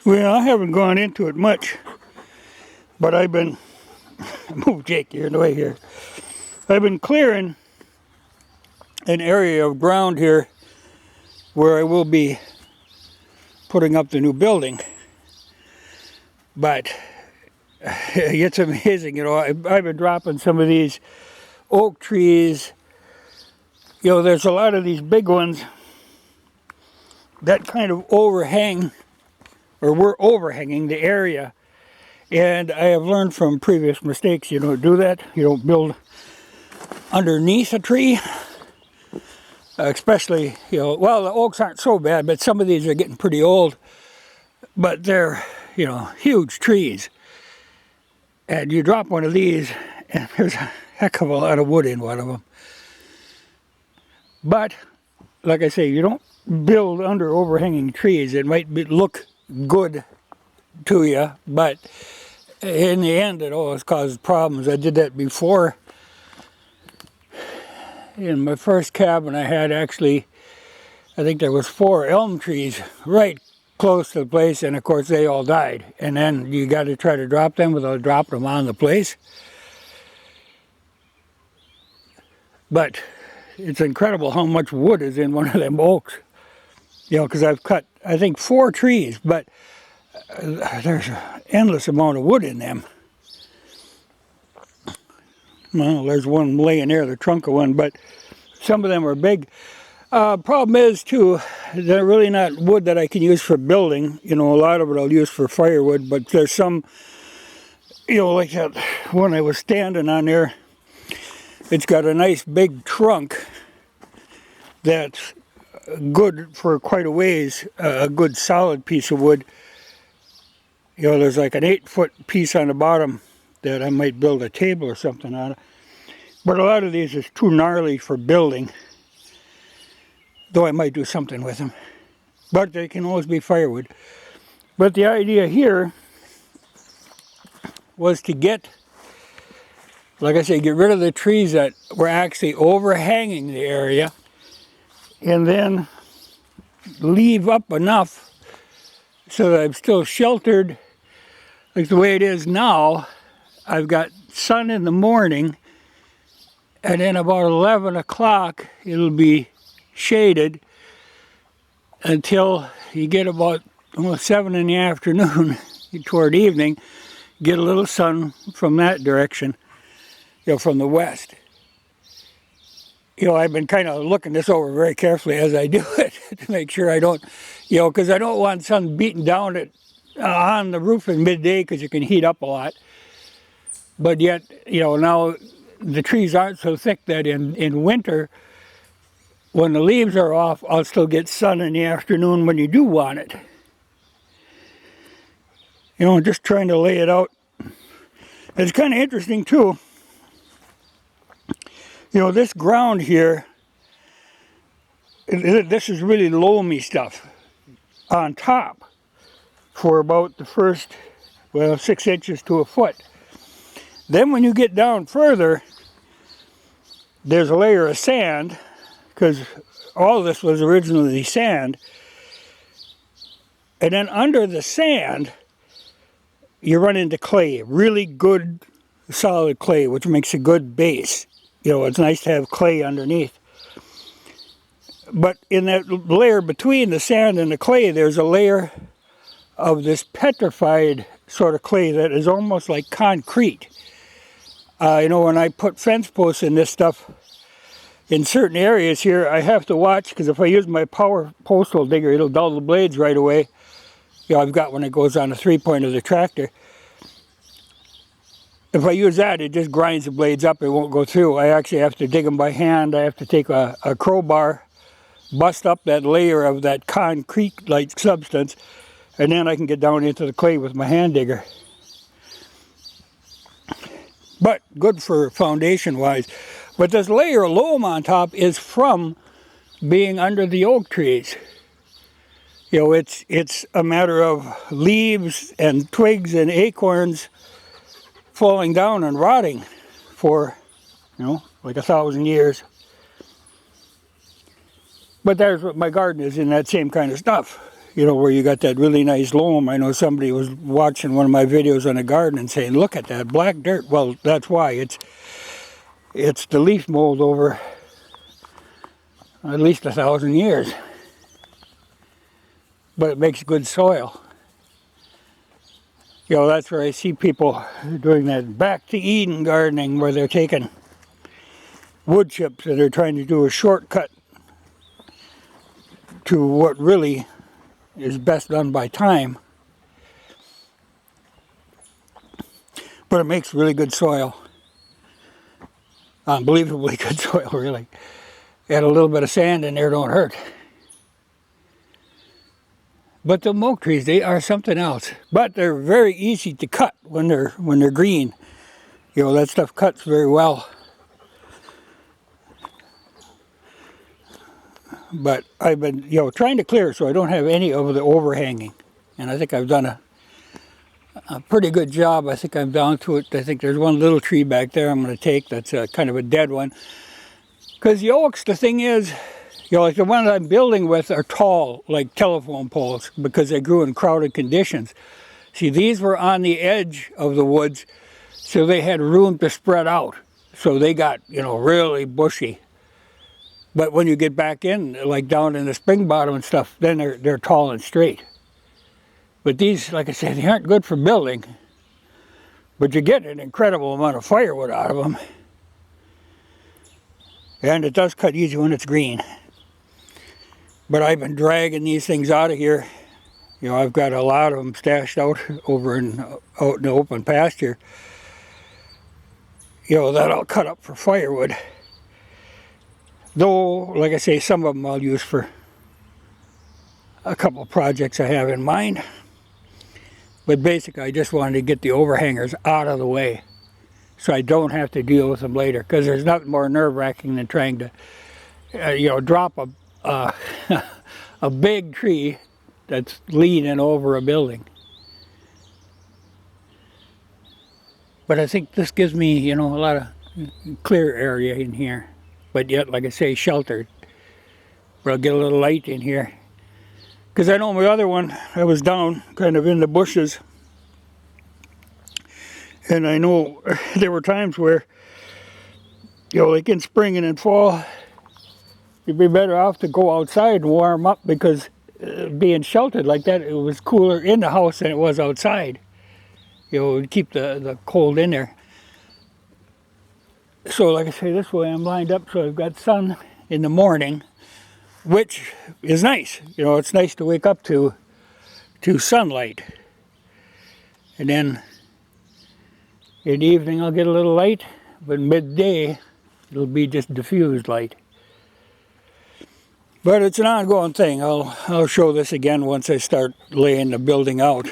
Well, I haven't gone into it much, but I've been, move Jake, you're in the way here. I've been clearing an area of ground here where I will be putting up the new building. But it's amazing, you know, I've been dropping some of these oak trees. You know, there's a lot of these big ones that kind of overhang, or were overhanging the area. And I have learned from previous mistakes, you don't do that. You don't build underneath a tree. Especially, you know, well, the oaks aren't so bad, but some of these are getting pretty old. But they're, you know, huge trees. And you drop one of these, and there's a heck of a lot of wood in one of them. But, like I say, you don't build under overhanging trees. It might look good to you, but in the end it always causes problems. I did that before. In my first cabin I had actually, I think there was 4 elm trees right close to the place, and of course they all died. And then you got to try to drop them without dropping them on the place. But it's incredible how much wood is in one of them oaks. You know, because I've cut, I think, 4 trees, but there's an endless amount of wood in them. Well, there's one laying there, the trunk of one, but some of them are big. Problem is, too, they're really not wood that I can use for building. You know, a lot of it I'll use for firewood, but there's some, you know, like that one I was standing on there. It's got a nice big trunk that's good for quite a ways, a good solid piece of wood. You know, there's like an 8-foot piece on the bottom that I might build a table or something on it. But a lot of these is too gnarly for building, though I might do something with them. But they can always be firewood. But the idea here was to get, like I say, get rid of the trees that were actually overhanging the area, and then leave up enough so that I'm still sheltered. Like the way it is now, I've got sun in the morning, and then about 11 o'clock it'll be shaded until you get about 7 in the afternoon toward evening, get a little sun from that direction, you know, from the west. You know, I've been kind of looking this over very carefully as I do it to make sure I don't, you know, because I don't want sun beating down on the roof in midday, because you can heat up a lot. But yet, you know, now the trees aren't so thick that in winter, when the leaves are off, I'll still get sun in the afternoon when you do want it. You know, just trying to lay it out. It's kind of interesting too. You know, this ground here, this is really loamy stuff on top for about the first, well, 6 inches to a foot. Then when you get down further, there's a layer of sand, because all of this was originally sand. And then under the sand, you run into clay, really good solid clay, which makes a good base. You know, it's nice to have clay underneath. But in that layer between the sand and the clay, there's a layer of this petrified sort of clay that is almost like concrete. You know, when I put fence posts in this stuff, in certain areas here, I have to watch, because if I use my power postal digger, it'll dull the blades right away. You know, I've got one that goes on the 3-point of the tractor. If I use that, it just grinds the blades up, it won't go through. I actually have to dig them by hand. I have to take a crowbar, bust up that layer of that concrete-like substance, and then I can get down into the clay with my hand digger. But good for foundation-wise. But this layer of loam on top is from being under the oak trees. You know, it's a matter of leaves and twigs and acorns falling down and rotting for, you know, like 1,000 years. But there's what my garden is, in that same kind of stuff. you know, where you got that really nice loam. I know somebody was watching one of my videos on the garden and saying, look at that black dirt. Well, that's why. It's the leaf mold over at least 1,000 years. But it makes good soil. You know, that's where I see people doing that back to Eden gardening, where they're taking wood chips and they're trying to do a shortcut to what really is best done by time. But it makes really good soil. Unbelievably good soil, really. Add a little bit of sand in there, don't hurt. But the oak trees, they are something else. But they're very easy to cut when they're green. You know, that stuff cuts very well. But I've been, you know, trying to clear so I don't have any of the overhanging. And I think I've done a pretty good job. I think I'm down to it. I think there's one little tree back there I'm going to take that's kind of a dead one. Because the oaks, the thing is, you know, like the ones I'm building with are tall, like telephone poles, because they grew in crowded conditions. See, these were on the edge of the woods, so they had room to spread out. So they got, you know, really bushy. But when you get back in, like down in the spring bottom and stuff, then they're tall and straight. But these, like I said, they aren't good for building. But you get an incredible amount of firewood out of them. And it does cut easy when it's green. But I've been dragging these things out of here. You know, I've got a lot of them stashed out over out in the open pasture. You know, that I'll cut up for firewood. Though, like I say, some of them I'll use for a couple of projects I have in mind. But basically, I just wanted to get the overhangers out of the way so I don't have to deal with them later. Because there's nothing more nerve-wracking than trying to, you know, drop a big tree that's leaning over a building. But I think this gives me, you know, a lot of clear area in here. But yet, like I say, sheltered. But I'll get a little light in here. Because I know my other one, I was down kind of in the bushes. And I know there were times where, you know, like in spring and in fall, you'd be better off to go outside and warm up, because being sheltered like that, it was cooler in the house than it was outside. You know, it would keep the cold in there. So like I say, this way I'm lined up so I've got sun in the morning, which is nice. You know, it's nice to wake up to sunlight. And then in the evening I'll get a little light, but midday it'll be just diffused light. But it's an ongoing thing. I'll show this again once I start laying the building out.